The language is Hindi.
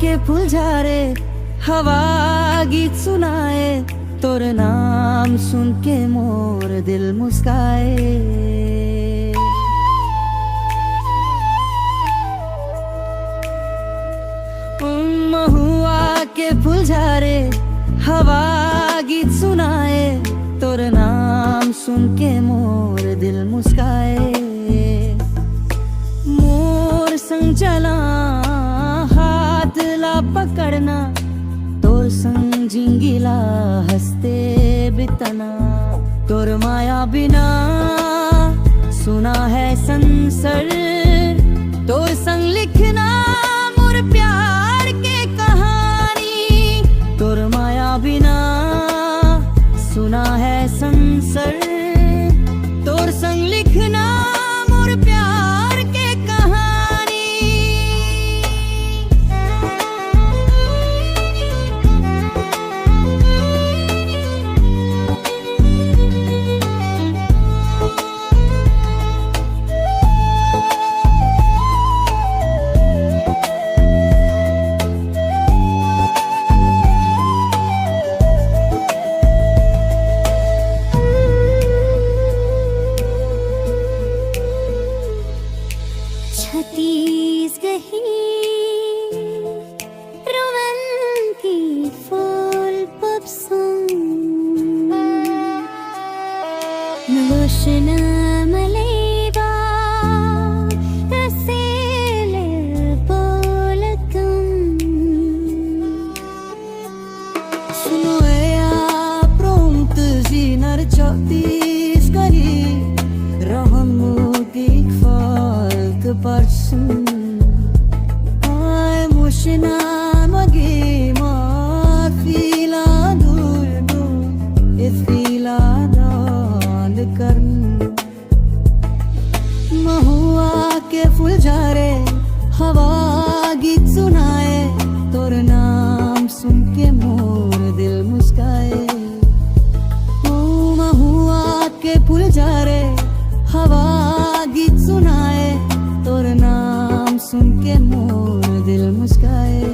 के फूल झारे, हवा गीत सुनाए, तोर नाम सुन के मोर दिल मुस्काए। महुआ के फूल झारे, हवा गीत सुनाए, तोर नाम सुन के मोर दिल मुस्काए। मोर संग चला हाथ ला पकड़ना, तोर संग जिंगिला हंसते बितना। तोर माया बिना सुना है संसर, तोर संग लिखना मोर प्यार के कहानी। तोर माया बिना सुना है संसर, तोर संग लिखना मोर प्यार के कहानी। Chhattisgarhi romantic folk pop song, Nagosna Maleva Raseler Polakam. Suno ya prompt zinar Chhattisgarhi romantic folk person. Ay mushna magi ma fila durdu ifila dal karn. महुआ के फूल झारे, हवा गीत सुनाए, तोर नाम सुन के मोर दिल मुस्काए। महुआ के फूल झारे, हवा गीत सुनाए, तोर नाम सुन के मोर दिल मुस्काए।